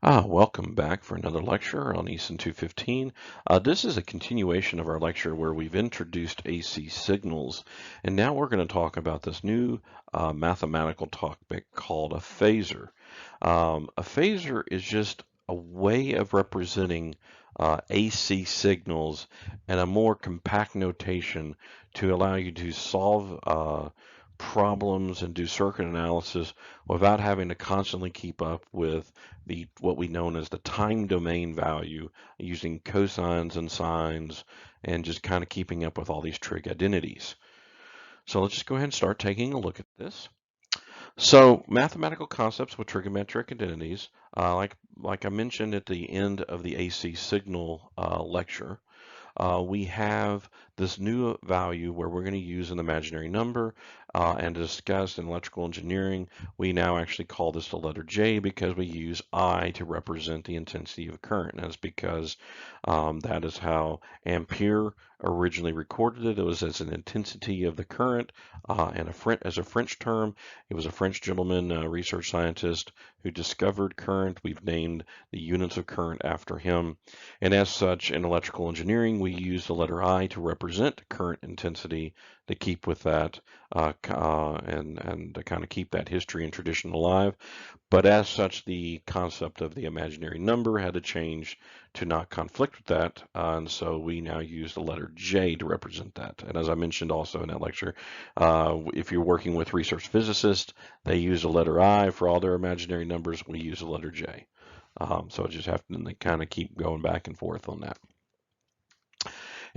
Welcome back for another lecture on ECEN 215. This is a continuation of our lecture where we've introduced AC signals, and now we're going to talk about this new mathematical topic called a phasor. A phasor is just a way of representing AC signals in a more compact notation to allow you to solve problems and do circuit analysis without having to constantly keep up with what we know as the time domain value using cosines and sines and just kind of keeping up with all these trig identities. So let's just go ahead and start taking a look at this. So mathematical concepts with trigonometric identities, like I mentioned at the end of the AC signal lecture, we have this new value where we're going to use an imaginary number, and discussed in electrical engineering, we now actually call this the letter J because we use I to represent the intensity of current. And that's because that is how Ampere originally recorded it. It was as an intensity of the current, and as a French term. It was a French gentleman, research scientist, who discovered current. We've named the units of current after him. And as such, in electrical engineering, we use the letter I to represent current intensity to keep with that and to kind of keep that history and tradition alive. But as such, the concept of the imaginary number had to change to not conflict with that, and so we now use the letter J to represent that. And as I mentioned also in that lecture, if you're working with research physicists, they use the letter I for all their imaginary numbers. We use the letter J. So I just have to kind of keep going back and forth on that.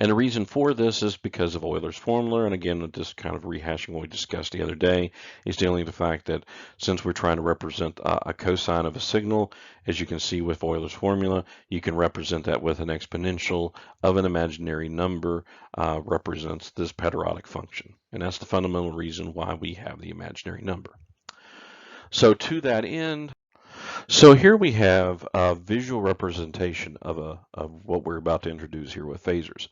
And the reason for this is because of Euler's formula. And again, just kind of rehashing what we discussed the other day, is dealing with the fact that since we're trying to represent a cosine of a signal, as you can see with Euler's formula, you can represent that with an exponential of an imaginary number represents this periodic function. And that's the fundamental reason why we have the imaginary number. So to that end, so here we have a visual representation of what we're about to introduce here with phasors.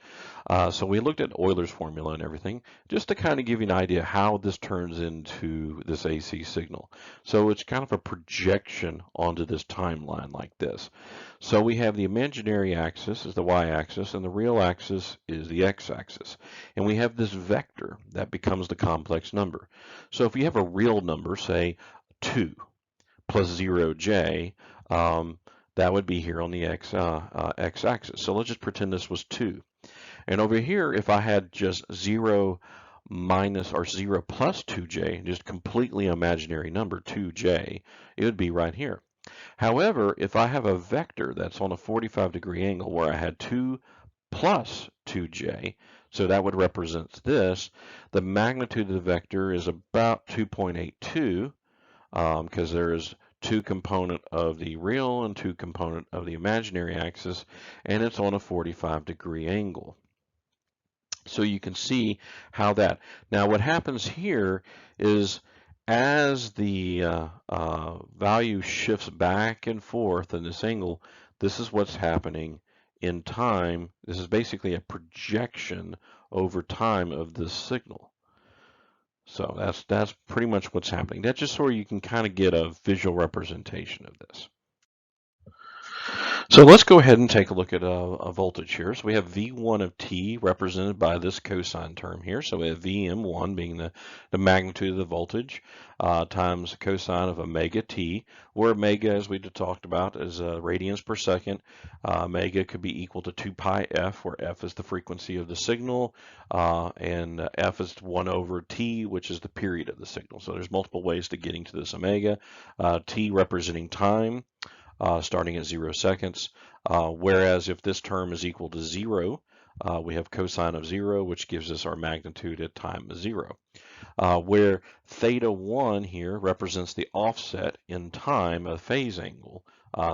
So we looked at Euler's formula and everything, just to kind of give you an idea how this turns into this AC signal. So it's kind of a projection onto this timeline like this. So we have the imaginary axis is the y-axis, and the real axis is the x-axis. And we have this vector that becomes the complex number. So if you have a real number, say 2, plus 0j, that would be here on the x-axis. So let's just pretend this was 2. And over here, if I had just 0 minus or 0 plus 2j, just completely imaginary number, 2j, it would be right here. However, if I have a vector that's on a 45-degree angle where I had 2 plus 2j, so that would represent this, the magnitude of the vector is about 2.82, because there is 2 component of the real and 2 component of the imaginary axis, and it's on a 45-degree angle. So you can see how that. Now what happens here is as the value shifts back and forth in this angle, this is what's happening in time. This is basically a projection over time of this signal. So that's pretty much what's happening. That's just so you can kind of get a visual representation of this. So let's go ahead and take a look at a voltage here. So we have V1 of t represented by this cosine term here. So we have Vm1 being the magnitude of the voltage times the cosine of omega t, where omega, as we talked about, is radians per second. Omega could be equal to 2 pi f, where f is the frequency of the signal, and f is 1 over t, which is the period of the signal. So there's multiple ways to getting to this omega. T representing time, starting at 0 seconds, whereas if this term is equal to 0, we have cosine of 0, which gives us our magnitude at time 0. Where theta 1 here represents the offset in time of phase angle.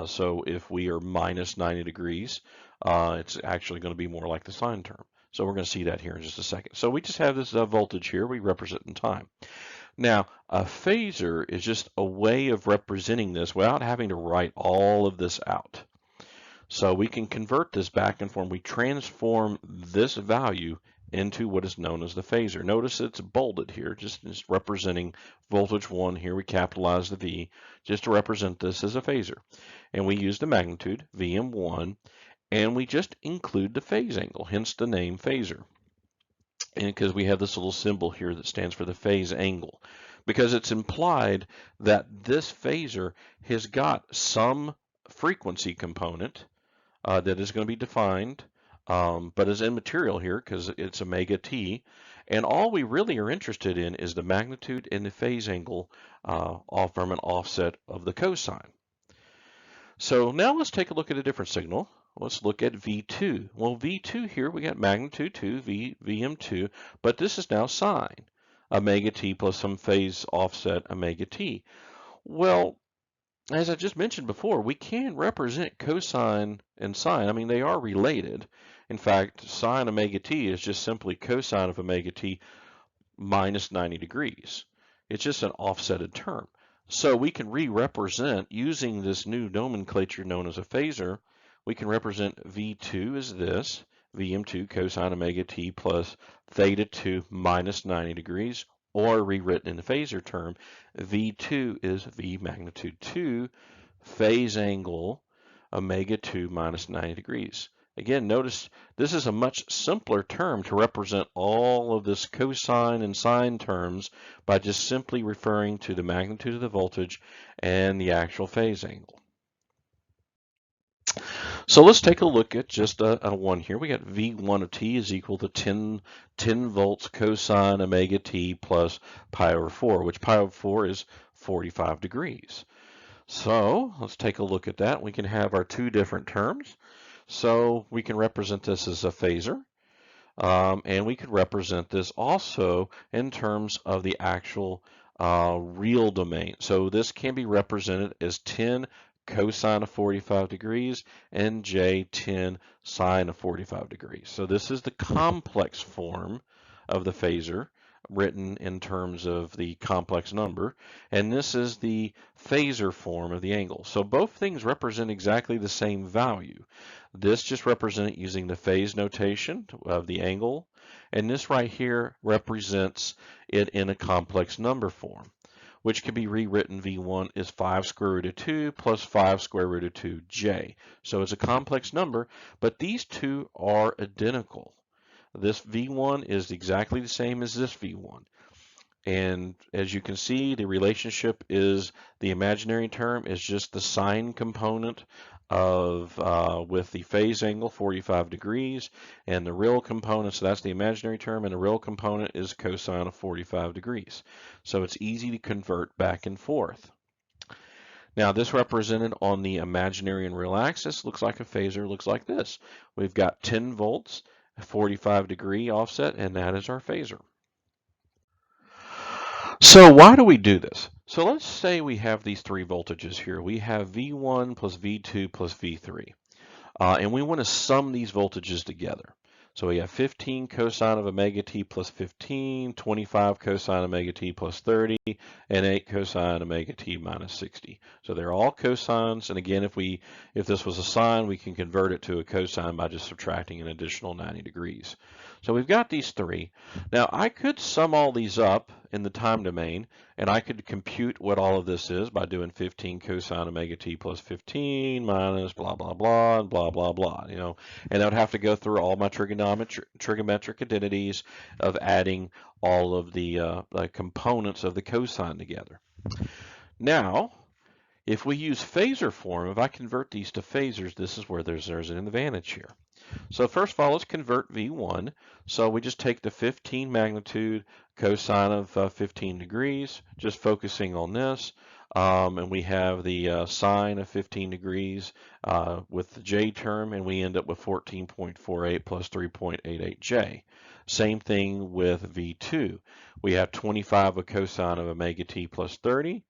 So if we are minus 90 degrees, it's actually going to be more like the sine term. So we're going to see that here in just a second. So we just have this voltage here we represent in time. Now, a phasor is just a way of representing this without having to write all of this out. So we can convert this back and forth. We transform this value into what is known as the phasor. Notice it's bolded here, just representing voltage 1. Here we capitalize the V just to represent this as a phasor. And we use the magnitude, Vm1, and we just include the phase angle, hence the name phasor. And because we have this little symbol here that stands for the phase angle, because it's implied that this phasor has got some frequency component that is going to be defined, but is immaterial here because it's omega t. And all we really are interested in is the magnitude and the phase angle off from an offset of the cosine. So now let's take a look at a different signal. Let's look at V2. Well, V2 here, we got magnitude 2, Vm2, but this is now sine, omega t plus some phase offset omega t. Well, as I just mentioned before, we can represent cosine and sine. I mean, they are related. In fact, sine omega t is just simply cosine of omega t minus 90 degrees. It's just an offsetted term. So we can re-represent using this new nomenclature known as a phasor. We can represent V2 as this, Vm2 cosine omega t plus theta 2 minus 90 degrees, or rewritten in the phasor term, V2 is V magnitude 2 phase angle omega 2 minus 90 degrees. Again, notice this is a much simpler term to represent all of this cosine and sine terms by just simply referring to the magnitude of the voltage and the actual phase angle. So let's take a look at just a one here. We got V1 of t is equal to 10 volts cosine omega t plus pi over 4, which pi over 4 is 45 degrees. So let's take a look at that. We can have our two different terms. So we can represent this as a phasor, and we could represent this also in terms of the actual real domain. So this can be represented as 10 cosine of 45 degrees and j 10 sine of 45 degrees. So this is the complex form of the phasor written in terms of the complex number, and this is the phasor form of the angle. So both things represent exactly the same value. This just represented using the phase notation of the angle, and this right here represents it in a complex number form, which can be rewritten V1 is 5 square root of 2 plus 5 square root of 2j. So it's a complex number, but these two are identical. This V1 is exactly the same as this V1. And as you can see, the relationship is the imaginary term is just the sine component of with the phase angle 45 degrees, and the real component, so that's the imaginary term, and the real component is cosine of 45 degrees. So it's easy to convert back and forth. Now this represented on the imaginary and real axis looks like a phasor, looks like this. We've got 10 volts, 45 degree offset, and that is our phasor. So why do we do this? So let's say we have these three voltages here. We have V1 plus V2 plus V3, and we want to sum these voltages together. So we have 15 cosine of omega t plus 15, 25 cosine omega t plus 30, and 8 cosine omega t minus 60. So they're all cosines, and again, if this was a sine, we can convert it to a cosine by just subtracting an additional 90 degrees. So we've got these three. Now I could sum all these up in the time domain, and I could compute what all of this is by doing 15 cosine omega t plus 15 minus blah blah blah and blah blah blah, you know, and I would have to go through all my trigonometric identities of adding all of the components of the cosine together. Now, if we use phasor form, if I convert these to phasors, this is where there's an advantage here. So first of all, let's convert V1. So we just take the 15 magnitude cosine of 15 degrees, just focusing on this. And we have the sine of 15 degrees with the j term, and we end up with 14.48 plus 3.88j. Same thing with V2. We have 25 of cosine of omega t plus 30.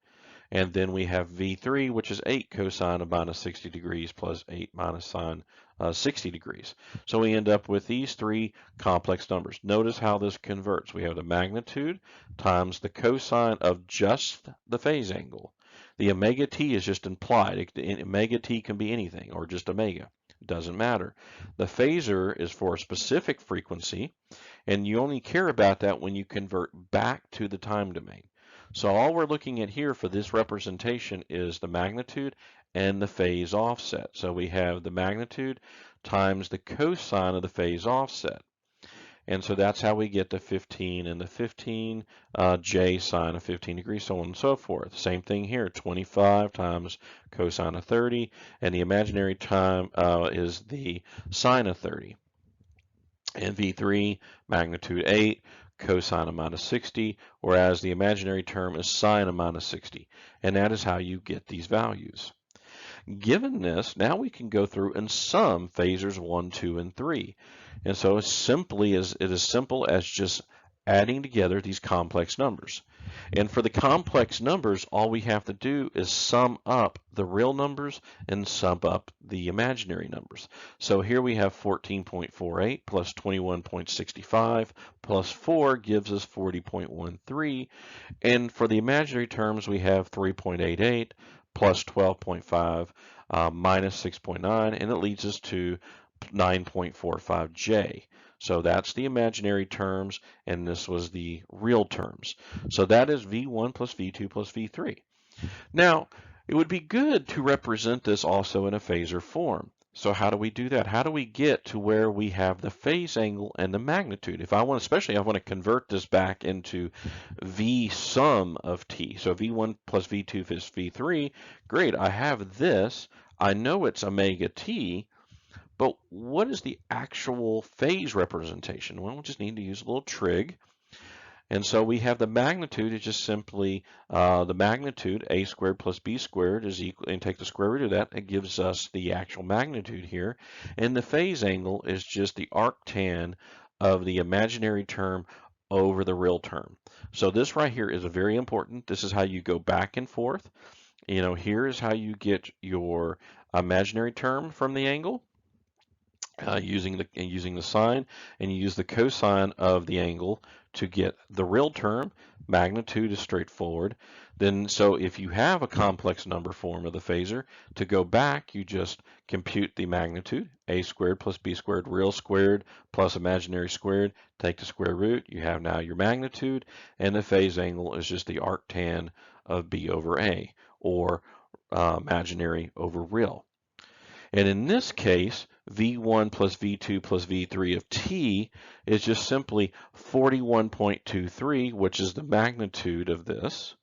And then we have V3, which is 8 cosine of minus 60 degrees plus 8 minus sine 60 degrees. So we end up with these three complex numbers. Notice how this converts. We have the magnitude times the cosine of just the phase angle. The omega t is just implied. Omega t can be anything, or just omega. Doesn't matter. The phasor is for a specific frequency, and you only care about that when you convert back to the time domain. So all we're looking at here for this representation is the magnitude and the phase offset. So we have the magnitude times the cosine of the phase offset. And so that's how we get the 15 and the 15, J sine of 15 degrees, so on and so forth. Same thing here, 25 times cosine of 30, and the imaginary time is the sine of 30. And V3, magnitude 8, cosine of minus 60, whereas the imaginary term is sine of minus 60. And that is how you get these values. Given this, now we can go through and sum phasors 1, 2, and 3. And so it is simple as just adding together these complex numbers. And for the complex numbers, all we have to do is sum up the real numbers and sum up the imaginary numbers. So here we have 14.48 plus 21.65 plus 4 gives us 40.13. And for the imaginary terms, we have 3.88 plus 12.5 minus 6.9, and it leads us to 9.45J. So that's the imaginary terms, and this was the real terms. So that is V1 plus V2 plus V3. Now, it would be good to represent this also in a phasor form. So how do we do that? How do we get to where we have the phase angle and the magnitude? If I want, especially I want to convert this back into V sum of T. So V1 plus V2 is V3. Great, I have this. I know it's omega T, but what is the actual phase representation? Well, we just need to use a little trig. And so we have the magnitude is just simply the magnitude, a squared plus b squared is equal, and take the square root of that, it gives us the actual magnitude here. And the phase angle is just the arctan of the imaginary term over the real term. So this right here is very important. This is how you go back and forth. You know, here is how you get your imaginary term from the angle. Using the sine, and you use the cosine of the angle to get the real term. Magnitude is straightforward. Then, so if you have a complex number form of the phasor, to go back, you just compute the magnitude, a squared plus b squared, real squared plus imaginary squared, take the square root, you have now your magnitude, and the phase angle is just the arctan of b over a, or imaginary over real. And in this case, V1 plus V2 plus V3 of T is just simply 41.23, which is the magnitude of this,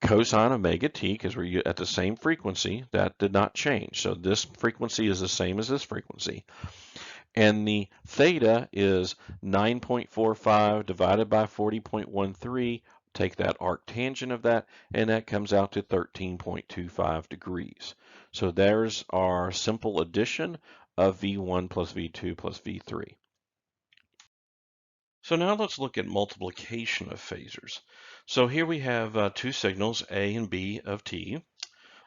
cosine omega T, because we're at the same frequency, that did not change. So this frequency is the same as this frequency. And the theta is 9.45 divided by 40.13. Take that arctangent of that, and that comes out to 13.25 degrees. So there's our simple addition of V1 plus V2 plus V3. So now let's look at multiplication of phasors. So here we have two signals, A and B of T.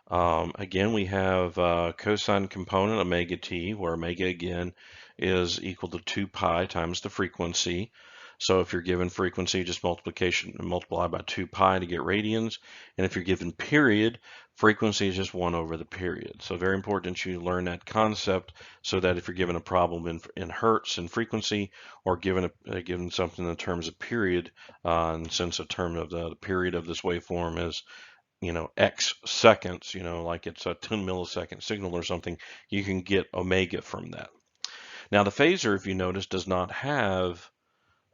Again, we have cosine component omega T, where omega again is equal to 2 pi times the frequency. So if you're given frequency, just multiply by 2 pi to get radians. And if you're given period, frequency is just 1 over the period. So very important that you learn that concept so that if you're given a problem in hertz and frequency, or given something in terms of period, and since the term of the period of this waveform is X seconds, like it's a 10 millisecond signal or something, you can get omega from that. Now the phasor, if you notice, does not have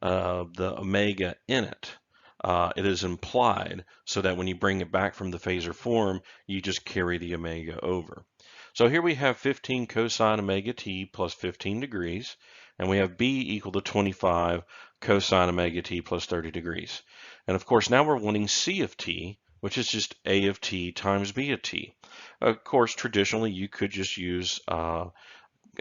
the omega in it. It is implied so that when you bring it back from the phasor form, you just carry the omega over. So here we have 15 cosine omega T plus 15 degrees, and we have B equal to 25 cosine omega T plus 30 degrees. And of course, now we're wanting C of T, which is just A of T times B of T. Of course, traditionally, you could just use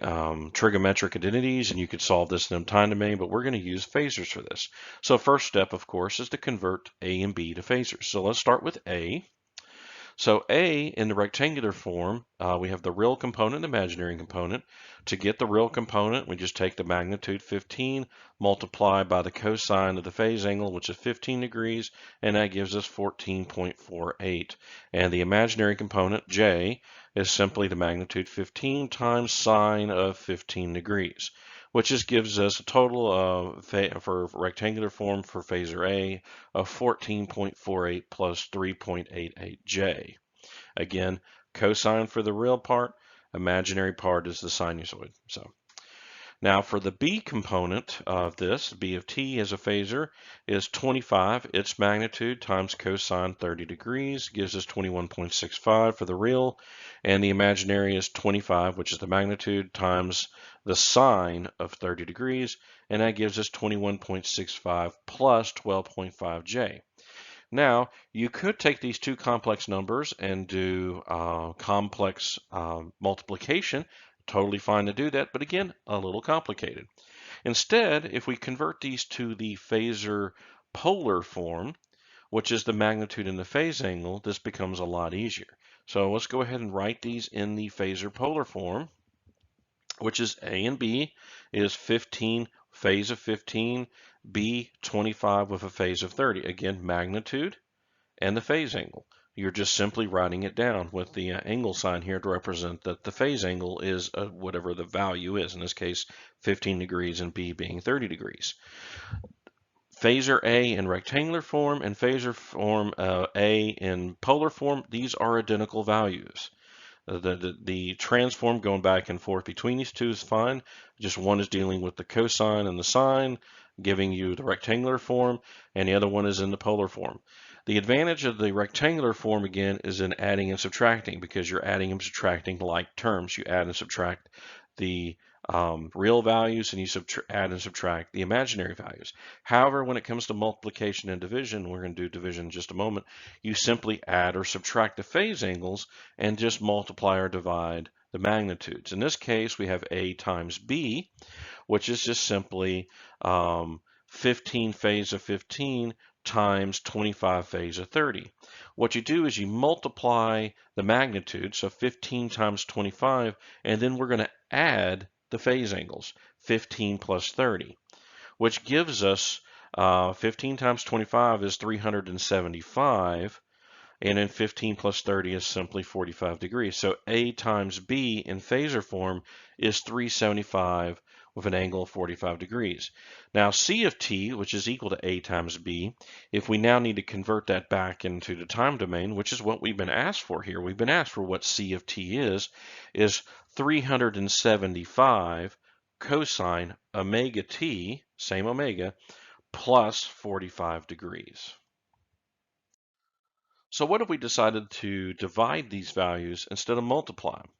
trigonometric identities, and you could solve this in time domain, but we're going to use phasors for this. So first step, of course, is to convert A and B to phasors. So let's start with A. So A, in the rectangular form, we have the real component and imaginary component. To get the real component, we just take the magnitude 15, multiply by the cosine of the phase angle, which is 15 degrees, and that gives us 14.48. And the imaginary component, J, is simply the magnitude 15 times sine of 15 degrees, which just gives us a total of, for rectangular form for phasor A, of 14.48 plus 3.88J. Again, cosine for the real part, imaginary part is the sinusoid. So now for the B component of this, B of t as a phasor is 25, its magnitude times cosine 30 degrees gives us 21.65 for the real, and the imaginary is 25, which is the magnitude times the sine of 30 degrees, and that gives us 21.65 plus 12.5J. Now, you could take these two complex numbers and do complex multiplication. Totally fine to do that, but again, a little complicated. Instead, if we convert these to the phasor polar form, which is the magnitude and the phase angle, this becomes a lot easier. So let's go ahead and write these in the phasor polar form, which is A and B is 15, phase of 15, B 25 with a phase of 30. Again, magnitude and the phase angle. You're just simply writing it down with the angle sign here to represent that the phase angle is whatever the value is, in this case 15 degrees and B being 30 degrees. Phasor A in rectangular form and phasor form A in polar form, these are identical values. The transform going back and forth between these two is fine. Just one is dealing with the cosine and the sine, giving you the rectangular form, and the other one is in the polar form. The advantage of the rectangular form, again, is in adding and subtracting, because you're adding and subtracting like terms. You add and subtract the real values, and you add and subtract the imaginary values. However, when it comes to multiplication and division, we're going to do division in just a moment, you simply add or subtract the phase angles and just multiply or divide the magnitudes. In this case, we have A times B, which is just simply 15 phase of 15 times 25 phase of 30. What you do is you multiply the magnitude, so 15 times 25, and then we're going to add the phase angles, 15 plus 30, which gives us 15 times 25 is 375, and then 15 plus 30 is simply 45 degrees. So A times B in phasor form is 375 with an angle of 45 degrees. Now C of t, which is equal to A times B, if we now need to convert that back into the time domain, which is what we've been asked for here, we've been asked for what C of t is 375 cosine omega t, same omega, plus 45 degrees. So what if we decided to divide these values instead of multiply them?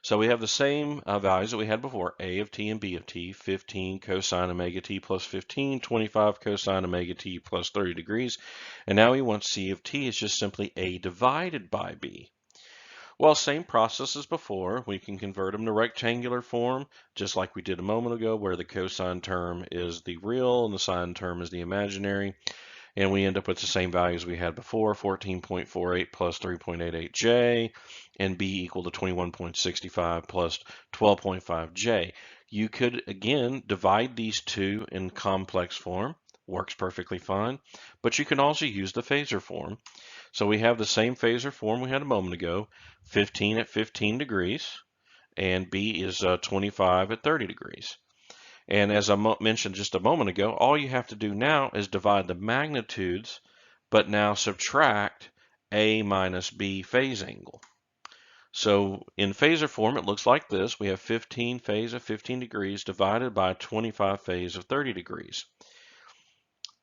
So we have the same values that we had before, A of t and B of t, 15 cosine omega t plus 15, 25 cosine omega t plus 30 degrees. And now we want C of t is just simply A divided by B. Well, same process as before. We can convert them to rectangular form, just like we did a moment ago, where the cosine term is the real and the sine term is the imaginary. And we end up with the same values we had before, 14.48 plus 3.88J, and B equal to 21.65 plus 12.5J. You could, again, divide these two in complex form. Works perfectly fine. But you can also use the phasor form. So we have the same phasor form we had a moment ago, 15 at 15 degrees, and B is 25 at 30 degrees. And as I mentioned just a moment ago, all you have to do now is divide the magnitudes, but now subtract A minus B phase angle. So in phasor form, it looks like this. We have 15 phase of 15 degrees divided by 25 phase of 30 degrees,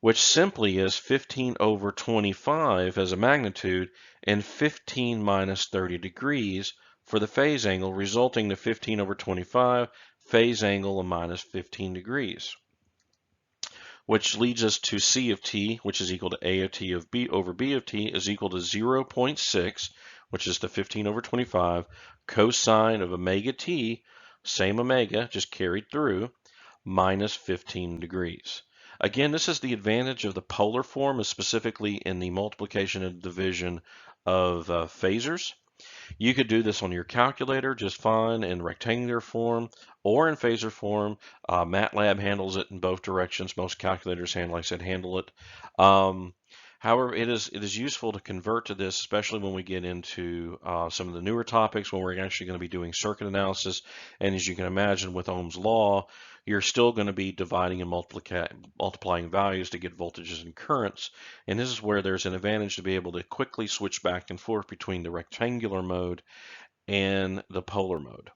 which simply is 15 over 25 as a magnitude and 15 minus 30 degrees for the phase angle, resulting to 15 over 25 phase angle of minus 15 degrees, which leads us to C of t, which is equal to A of t of B over B of t is equal to 0.6, which is the 15 over 25 cosine of omega t, same omega, just carried through, minus 15 degrees. Again, this is the advantage of the polar form, specifically in the multiplication and division of phasors. You could do this on your calculator just fine in rectangular form or in phasor form. MATLAB handles it in both directions. Most calculators like I said, handle it. Um, However, it is useful to convert to this, especially when we get into some of the newer topics when we're actually going to be doing circuit analysis. And as you can imagine, with Ohm's law, you're still going to be dividing and multiplying values to get voltages and currents. And this is where there's an advantage to be able to quickly switch back and forth between the rectangular mode and the polar mode.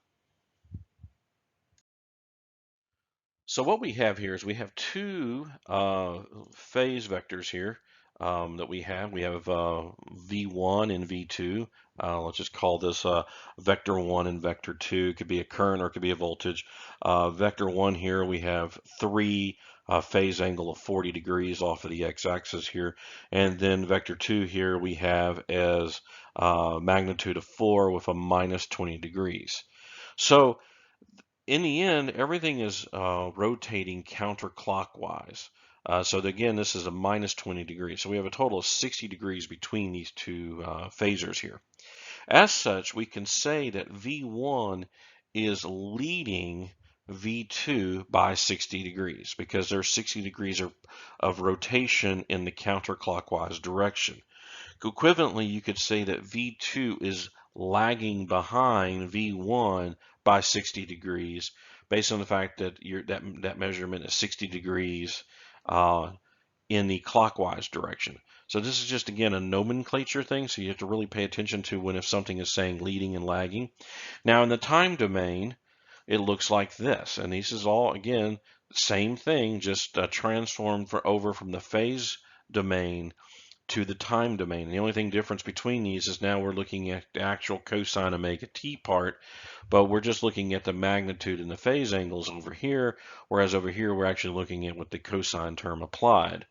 So what we have here is we have two phase vectors here that we have. We have V1 and V2. Let's just call this vector 1 and vector 2. It could be a current or it could be a voltage. Vector 1 here, we have three phase angle of 40 degrees off of the x-axis here. And then vector 2 here we have as magnitude of 4 with a minus 20 degrees. So in the end, everything is rotating counterclockwise. So again, this is a minus 20 degrees. So we have a total of 60 degrees between these two phasors here. As such, we can say that V1 is leading V2 by 60 degrees because there's 60 degrees of rotation in the counterclockwise direction. Equivalently, you could say that V2 is lagging behind V1 by 60 degrees based on the fact that that measurement is 60 degrees in the clockwise direction. So this is just, again, a nomenclature thing, so you have to really pay attention to if something is saying leading and lagging. Now in the time domain, it looks like this, and this is all, again, same thing, just transformed over from the phase domain to the time domain. The only thing difference between these is now we're looking at the actual cosine omega t part, but we're just looking at the magnitude and the phase angles over here, whereas over here we're actually looking at what the cosine term applied.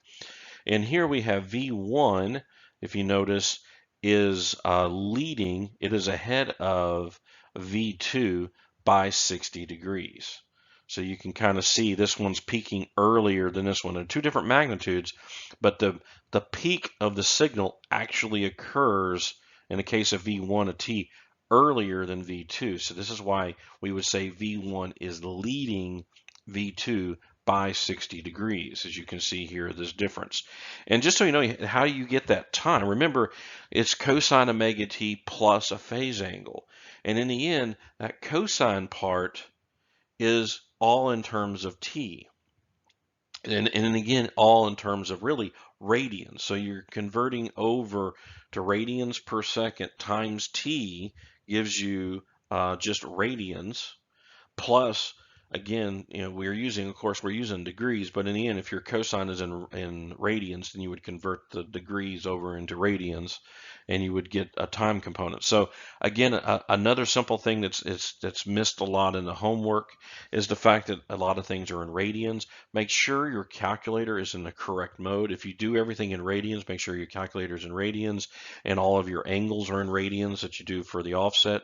And here we have V1, if you notice, is leading, it is ahead of V2 by 60 degrees. So you can kind of see this one's peaking earlier than this one. They're two different magnitudes, but the peak of the signal actually occurs in the case of V1 of t earlier than V2. So this is why we would say V1 is leading V2 by 60 degrees. As you can see here, this difference. And just so you know how you get that time, remember it's cosine omega t plus a phase angle. And in the end, that cosine part is all in terms of t. And again, all in terms of really radians. So you're converting over to radians per second times t gives you just radians plus, again, we're using, of course, we're using degrees, but in the end, if your cosine is in radians, then you would convert the degrees over into radians, and you would get a time component. So again, another simple thing that's missed a lot in the homework is the fact that a lot of things are in radians. Make sure your calculator is in the correct mode. If you do everything in radians, make sure your calculator is in radians, and all of your angles are in radians that you do for the offset.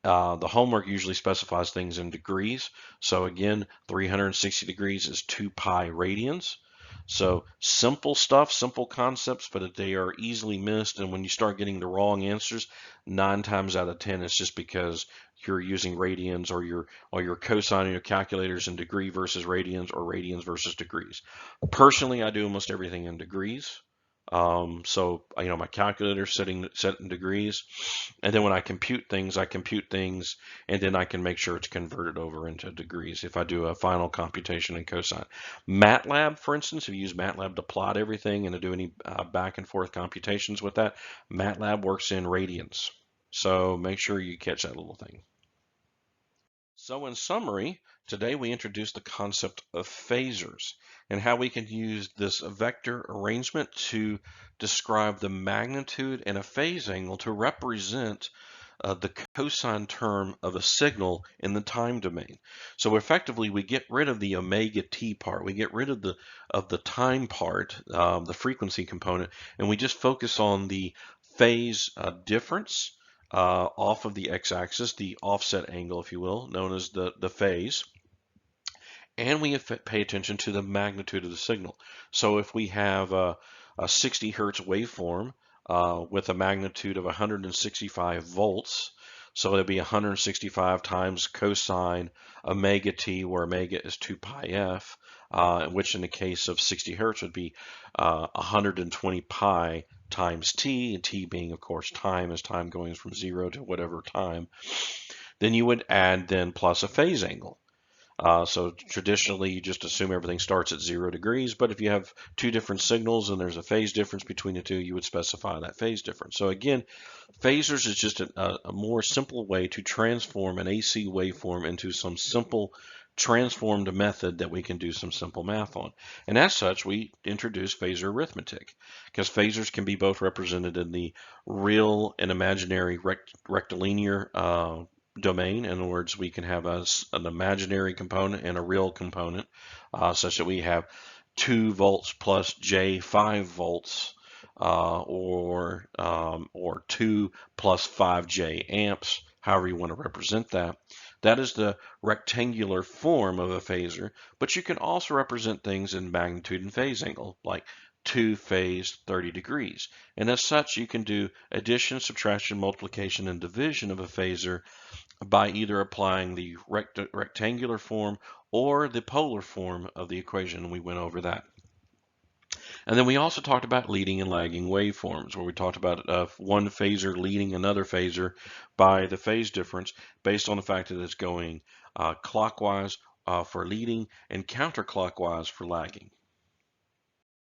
The homework usually specifies things in degrees. So again, 360 degrees is 2 pi radians. So simple stuff, simple concepts, but they are easily missed. And when you start getting the wrong answers, 9 times out of 10, it's just because you're using radians or your cosine in your calculators in degree versus radians or radians versus degrees. Personally, I do almost everything in degrees. So my calculator set in degrees, and then when I compute things, and then I can make sure it's converted over into degrees if I do a final computation in cosine. MATLAB, for instance, if you use MATLAB to plot everything and to do any back and forth computations with that, MATLAB works in radians. So make sure you catch that little thing. So in summary, today we introduced the concept of phasors and how we can use this vector arrangement to describe the magnitude and a phase angle to represent the cosine term of a signal in the time domain. So effectively, we get rid of the omega t part. We get rid of the time part, the frequency component, and we just focus on the phase difference off of the x-axis, the offset angle, if you will, known as the phase. And we pay attention to the magnitude of the signal. So if we have a 60 hertz waveform with a magnitude of 165 volts. So it'll be 165 times cosine omega t, where omega is 2 pi f, which in the case of 60 hertz would be 120 pi times t, and t being, of course, time, as time going from 0 to whatever time. Then you would add then plus a phase angle. So traditionally, you just assume everything starts at 0 degrees, but if you have two different signals and there's a phase difference between the two, you would specify that phase difference. So again, phasors is just a more simple way to transform an AC waveform into some simple transformed method that we can do some simple math on. And as such, we introduce phasor arithmetic, because phasors can be both represented in the real and imaginary rectilinear domain. In other words, we can have an imaginary component and a real component, such that we have 2 volts plus J 5 volts, or 2 plus 5J amps, however you want to represent that. That is the rectangular form of a phasor, but you can also represent things in magnitude and phase angle, like 2 phase 30 degrees. And as such, you can do addition, subtraction, multiplication, and division of a phasor by either applying the rectangular form or the polar form of the equation. We went over that. And then we also talked about leading and lagging waveforms, where we talked about one phasor leading another phasor by the phase difference based on the fact that it's going clockwise for leading and counterclockwise for lagging.